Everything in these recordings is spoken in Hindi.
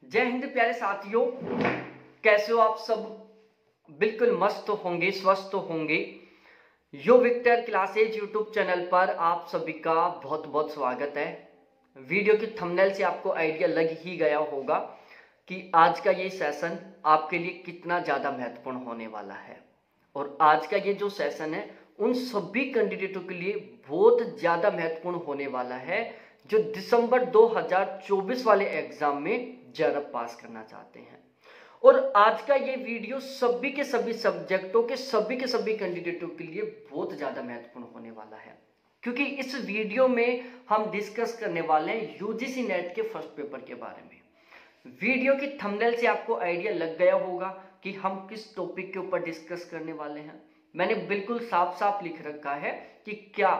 जय हिंद प्यारे साथियों, कैसे हो आप सब। बिल्कुल मस्त होंगे, स्वस्थ होंगे। यो विक्टर क्लासेज यूट्यूब चैनल पर आप सभी का बहुत बहुत स्वागत है। वीडियो की थंबनेल से आपको आइडिया लग ही गया होगा कि आज का ये सेशन आपके लिए कितना ज़्यादा महत्वपूर्ण होने वाला है। और आज का ये जो सेशन है उन सभी कैंडिडेटों के लिए बहुत ज़्यादा महत्वपूर्ण होने वाला है जो दिसंबर 2024 वाले एग्जाम में जरब पास करना चाहते हैं। और आज का ये वीडियो सभी के सभी सब्जेक्टों के सभी कैंडिडेटों के लिए बहुत ज़्यादा महत्वपूर्ण होने वाला है, क्योंकि इस वीडियो में हम डिस्कस करने वाले हैं यूजीसी नेट के फर्स्ट पेपर के बारे में। वीडियो की थंबनेल से आपको आइडिया लग गया होगा कि हम किस टॉपिक के ऊपर डिस्कस करने वाले हैं। मैंने बिल्कुल साफ साफ लिख रखा है कि क्या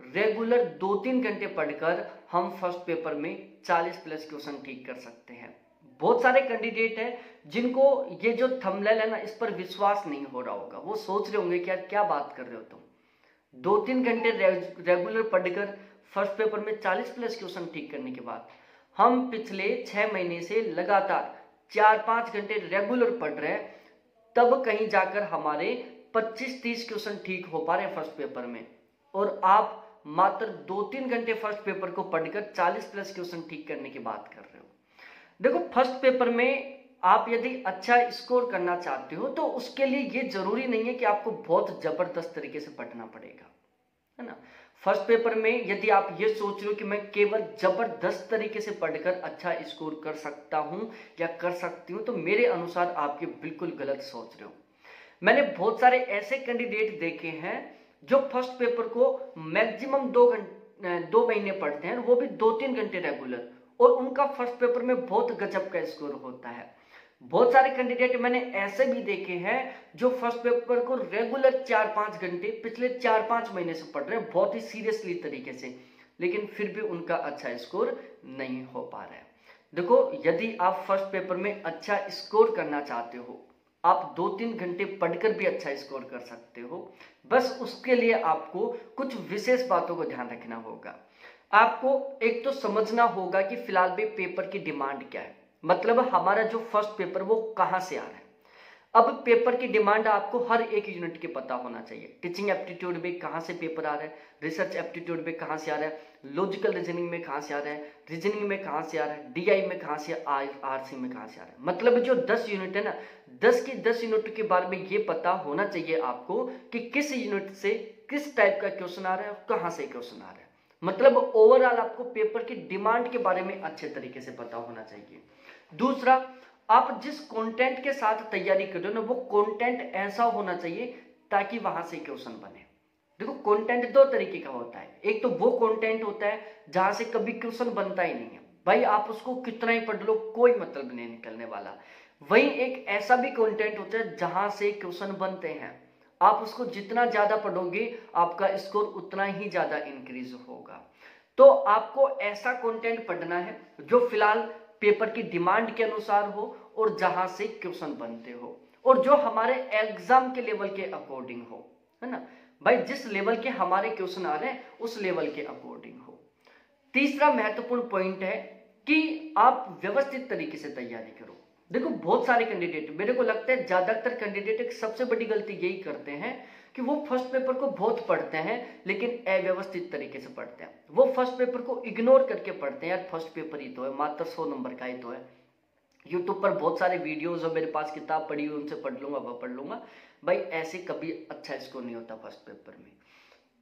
रेगुलर 2-3 घंटे पढ़कर हम फर्स्ट पेपर में 40+ क्वेश्चन ठीक कर सकते हैं। बहुत सारे कैंडिडेट हैं जिनको ये जो थंबनेल है ना, इस पर विश्वास नहीं हो रहा होगा। वो सोच रहे होंगे कि यार क्या बात कर रहे हो तुम, 2-3 घंटे रेगुलर पढ़कर फर्स्ट पेपर में 40+ क्वेश्चन ठीक करने के बाद हम पिछले 6 महीने से लगातार 4-5 घंटे रेगुलर पढ़ रहे हैं, तब कहीं जाकर हमारे 25-30 क्वेश्चन ठीक हो पा रहे हैं फर्स्ट पेपर में। और आप मात्र 2-3 घंटे फर्स्ट पेपर को पढ़कर 40+ क्वेश्चन ठीक करने की बात कर रहे हो। देखो, फर्स्ट पेपर में आप यदि अच्छा स्कोर करना चाहते हो तो उसके लिए ये जरूरी नहीं है कि आपको बहुत जबरदस्त तरीके से पढ़ना पड़ेगा, है ना। फर्स्ट पेपर में यदि आप ये सोच रहे हो कि मैं केवल जबरदस्त तरीके से पढ़कर अच्छा स्कोर कर सकता हूं या कर सकती हूं, तो मेरे अनुसार आप ये बिल्कुल गलत सोच रहे हो। मैंने बहुत सारे ऐसे कैंडिडेट देखे हैं जो फर्स्ट पेपर को मैक्सिमम 2 महीने पढ़ते हैं, वो भी 2-3 घंटे रेगुलर, और उनका फर्स्ट पेपर में बहुत गजब का स्कोर होता है। बहुत सारे कैंडिडेट मैंने ऐसे भी देखे हैं जो फर्स्ट पेपर को रेगुलर 4-5 घंटे पिछले 4-5 महीने से पढ़ रहे हैं, बहुत ही सीरियसली तरीके से, लेकिन फिर भी उनका अच्छा स्कोर नहीं हो पा रहा है। देखो, यदि आप फर्स्ट पेपर में अच्छा स्कोर करना चाहते हो, आप 2-3 घंटे पढ़कर भी अच्छा स्कोर कर सकते हो। बस उसके लिए आपको कुछ विशेष बातों को ध्यान रखना होगा। आपको एक तो समझना होगा कि फिलहाल भी पेपर की डिमांड क्या है, मतलब हमारा जो फर्स्ट पेपर वो कहाँ से आ रहा है। अब पेपर की डिमांड आपको हर एक यूनिट के पता होना चाहिए। टीचिंग एप्टीट्यूड में कहाँ से पेपर आ रहा है, रिसर्च एप्टीट्यूड में कहाँ से आ रहा है, लॉजिकल रीजनिंग में कहाँ से आ रहा है, रीजनिंग में कहाँ से आ रहा है, डीआई में कहाँ से, आरसी में कहाँ से आ रहा है। मतलब जो 10 यूनिट है ना, 10 की 10 यूनिट के बारे में ये पता होना चाहिए आपको कि किस यूनिट से किस टाइप का क्वेश्चन आ रहा है और कहाँ से क्वेश्चन आ रहा है। मतलब ओवरऑल आपको पेपर की डिमांड के बारे में अच्छे तरीके से पता होना चाहिए। दूसरा, आप जिस कंटेंट के साथ तैयारी कर रहे हो ना, वो कंटेंट ऐसा होना चाहिए ताकि वहां से क्वेश्चन बने। देखो, कंटेंट 2 तरीके का होता है। एक तो वो कंटेंट होता है जहां से कभी क्वेश्चन बनता ही नहीं है, भाई आप उसको कितना ही पढ़ लो कोई मतलब नहीं निकलने वाला। वहीं एक ऐसा भी कंटेंट होता है जहां से क्वेश्चन बनते हैं, आप उसको जितना ज्यादा पढ़ोगे आपका स्कोर उतना ही ज्यादा इंक्रीज होगा। तो आपको ऐसा कंटेंट पढ़ना है जो फिलहाल पेपर की डिमांड के अनुसार हो और जहां से क्वेश्चन बनते हो, और जो हमारे एग्जाम के लेवल के अकॉर्डिंग हो, है ना भाई। जिस लेवल के हमारे क्वेश्चन आ रहे हैं उस लेवल के अकॉर्डिंग हो। तीसरा महत्वपूर्ण पॉइंट है कि आप व्यवस्थित तरीके से तैयारी करो। देखो, बहुत सारे कैंडिडेट, मेरे को लगता है ज्यादातर कैंडिडेट एक सबसे बड़ी गलती यही करते हैं कि वो फर्स्ट पेपर को बहुत पढ़ते हैं लेकिन अव्यवस्थित तरीके से पढ़ते हैं। वो फर्स्ट पेपर को इग्नोर करके पढ़ते हैं, यार फर्स्ट पेपर ही तो है, मात्र 100 नंबर का ही तो है। यूट्यूब पर बहुत सारे वीडियोज और मेरे पास किताब पढ़ी हुई, उनसे पढ़ लूंगा, वह पढ़ लूंगा। भाई ऐसे कभी अच्छा स्कोर नहीं होता फर्स्ट पेपर में।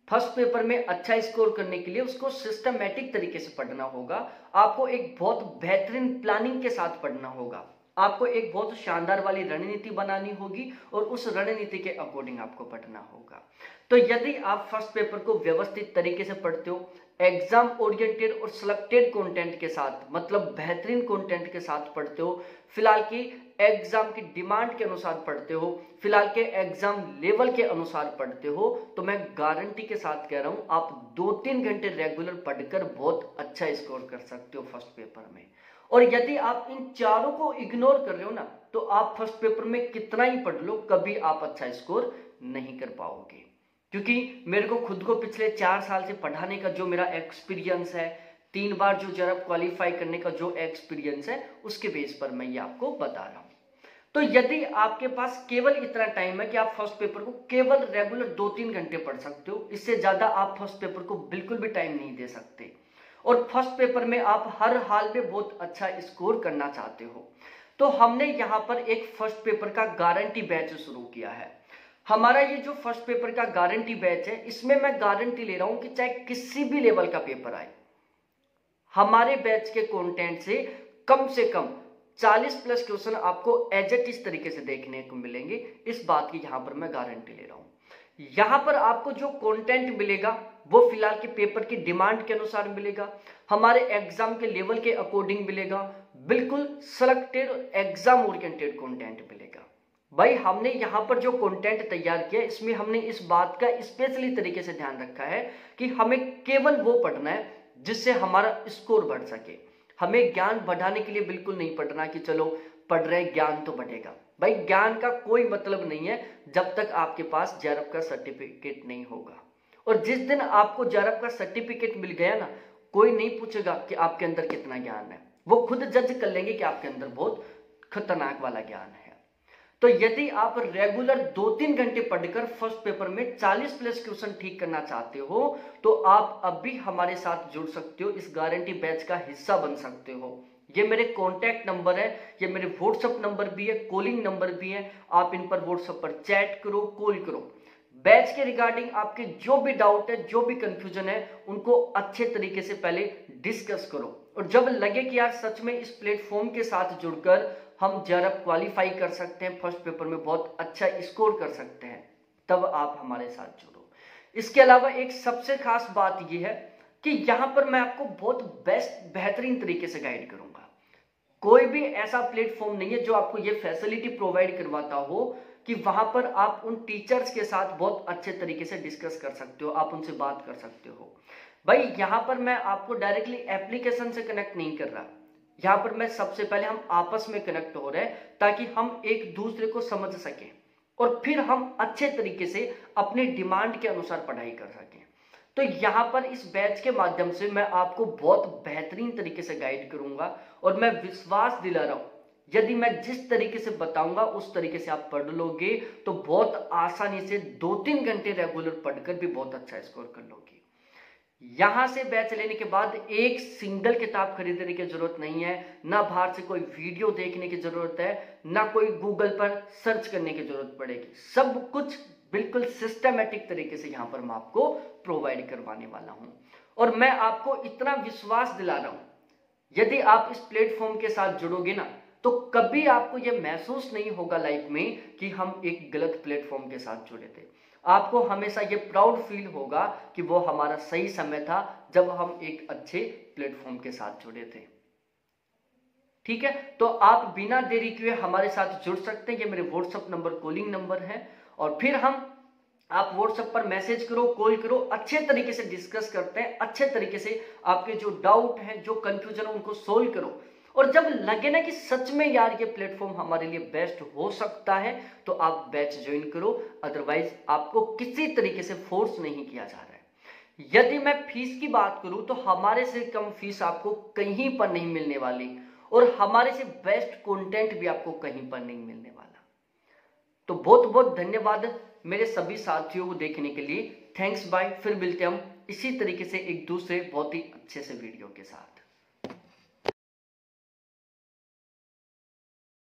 फर्स्ट पेपर में अच्छा स्कोर करने के लिए उसको सिस्टमैटिक तरीके से पढ़ना होगा। आपको एक बहुत बेहतरीन प्लानिंग के साथ पढ़ना होगा। आपको एक बहुत शानदार वाली रणनीति बनानी होगी और उस रणनीति के अकॉर्डिंग आपको पढ़ना होगा। तो यदि आप फर्स्ट पेपर को व्यवस्थित तरीके से पढ़ते हो, एग्जाम ओरिएंटेड और सिलेक्टेड कंटेंट के साथ, मतलब बेहतरीन कंटेंट के साथ पढ़ते हो, फिलहाल की एग्जाम की डिमांड के अनुसार पढ़ते हो, फिलहाल के एग्जाम लेवल के अनुसार पढ़ते हो, तो मैं गारंटी के साथ कह रहा हूं आप 2-3 घंटे रेगुलर पढ़कर बहुत अच्छा स्कोर कर सकते हो फर्स्ट पेपर में। और यदि आप इन चारों को इग्नोर कर रहे हो ना, तो आप फर्स्ट पेपर में कितना ही पढ़ लो कभी आप अच्छा स्कोर नहीं कर पाओगे। क्योंकि मेरे को खुद को पिछले 4 साल से पढ़ाने का जो मेरा एक्सपीरियंस है, 3 बार जो JRF क्वालिफाई करने का जो एक्सपीरियंस है उसके बेस पर मैं ये आपको बता रहा हूं। तो यदि आपके पास केवल इतना टाइम है कि आप फर्स्ट पेपर को केवल रेगुलर 2-3 घंटे पढ़ सकते हो, इससे ज्यादा आप फर्स्ट पेपर को बिल्कुल भी टाइम नहीं दे सकते, और फर्स्ट पेपर में आप हर हाल में बहुत अच्छा स्कोर करना चाहते हो, तो हमने यहां पर एक फर्स्ट पेपर का गारंटी बैच शुरू किया है। हमारा ये जो फर्स्ट पेपर का गारंटी बैच है, इसमें मैं गारंटी ले रहा हूं कि चाहे किसी भी लेवल का पेपर आए, हमारे बैच के कंटेंट से कम 40+ क्वेश्चन आपको एज इट इस तरीके से देखने को मिलेंगे। इस बात की यहां पर मैं गारंटी ले रहा हूं। यहां पर आपको जो कंटेंट मिलेगा वो फिलहाल के पेपर की डिमांड के अनुसार मिलेगा, हमारे एग्जाम के लेवल के अकॉर्डिंग मिलेगा, बिल्कुल सिलेक्टेड एग्जाम ओरिएंटेड कंटेंट मिलेगा। भाई हमने यहां पर जो कंटेंट तैयार किया, इसमें हमने इस बात का स्पेशली तरीके से ध्यान रखा है कि हमें केवल वो पढ़ना है जिससे हमारा स्कोर बढ़ सके। हमें ज्ञान बढ़ाने के लिए बिल्कुल नहीं पढ़ना कि चलो पढ़ रहे ज्ञान तो बढ़ेगा। भाई ज्ञान का कोई मतलब नहीं है जब तक आपके पास JRF का सर्टिफिकेट नहीं होगा, और जिस दिन आपको JRF का सर्टिफिकेट मिल गया ना, कोई नहीं पूछेगा कि आपके अंदर कितना ज्ञान है, वो खुद जज कर लेंगे कि आपके अंदर बहुत खतरनाक वाला ज्ञान है। तो यदि आप रेगुलर 2-3 घंटे पढ़कर फर्स्ट पेपर में 40+ क्वेश्चन ठीक करना चाहते हो, तो आप अब भी हमारे साथ जुड़ सकते हो, इस गारंटी बैच का हिस्सा बन सकते हो। ये मेरे कॉन्टैक्ट नंबर है, ये मेरे व्हाट्सएप नंबर भी है, कॉलिंग नंबर भी है, आप इन पर व्हाट्सएप पर चैट करो, कॉल करो। बैच के रिगार्डिंग आपके जो भी डाउट है, जो भी कंफ्यूजन है, उनको अच्छे तरीके से पहले डिस्कस करो, और जब लगे कि यार सच में इस प्लेटफॉर्म के साथ जुड़कर हम JRF क्वालिफाई कर सकते हैं, फर्स्ट पेपर में बहुत अच्छा स्कोर कर सकते हैं, तब आप हमारे साथ जुड़ो। इसके अलावा एक सबसे खास बात यह है कि यहां पर मैं आपको बहुत बेहतरीन तरीके से गाइड करूंगा। कोई भी ऐसा प्लेटफॉर्म नहीं है जो आपको यह फैसिलिटी प्रोवाइड करवाता हो कि वहां पर आप उन टीचर्स के साथ बहुत अच्छे तरीके से डिस्कस कर सकते हो, आप उनसे बात कर सकते हो। भाई यहां पर मैं आपको डायरेक्टली एप्लीकेशन से कनेक्ट नहीं कर रहा, यहां पर मैं सबसे पहले हम आपस में कनेक्ट हो रहे हैं ताकि हम एक दूसरे को समझ सकें, और फिर हम अच्छे तरीके से अपनी डिमांड के अनुसार पढ़ाई कर सकें। तो यहां पर इस बैच के माध्यम से मैं आपको बहुत बेहतरीन तरीके से गाइड करूंगा, और मैं विश्वास दिला रहा हूं यदि मैं जिस तरीके से बताऊंगा उस तरीके से आप पढ़ लोगे तो बहुत आसानी से 2-3 घंटे रेगुलर पढ़कर भी बहुत अच्छा स्कोर कर लोगे। यहां से बैच लेने के बाद एक सिंगल किताब खरीदने की जरूरत नहीं है, ना बाहर से कोई वीडियो देखने की जरूरत है, ना कोई गूगल पर सर्च करने की जरूरत पड़ेगी। सब कुछ बिल्कुल सिस्टमैटिक तरीके से यहां पर मैं आपको प्रोवाइड करवाने वाला हूं, और मैं आपको इतना विश्वास दिला रहा हूं यदि आप इस प्लेटफॉर्म के साथ जुड़ोगे ना, तो कभी आपको यह महसूस नहीं होगा लाइफ में कि हम एक गलत प्लेटफॉर्म के साथ जुड़े थे। आपको हमेशा ये प्राउड फील होगा कि वो हमारा सही समय था जब हम एक अच्छे प्लेटफॉर्म के साथ जुड़े थे। ठीक है, तो आप बिना देरी किए हमारे साथ जुड़ सकते हैं। ये मेरे व्हाट्सएप नंबर, कॉलिंग नंबर है, और फिर आप व्हाट्सएप पर मैसेज करो, कॉल करो, अच्छे तरीके से डिस्कस करते हैं, अच्छे तरीके से आपके जो डाउट हैं, जो कंफ्यूजन है, उनको सोल्व करो। और जब लगे ना कि सच में यार ये प्लेटफॉर्म हमारे लिए बेस्ट हो सकता है, तो आप बैच ज्वाइन करो, अदरवाइज आपको किसी तरीके से फोर्स नहीं किया जा रहा है। यदि मैं फीस की बात करूं तो हमारे से कम फीस आपको कहीं पर नहीं मिलने वाली, और हमारे से बेस्ट कंटेंट भी आपको कहीं पर नहीं मिलने वाला। तो बहुत बहुत धन्यवाद मेरे सभी साथियों को देखने के लिए। Thanks, bye. फिर मिलते हम इसी तरीके से एक दूसरे बहुत ही अच्छे से वीडियो के साथ।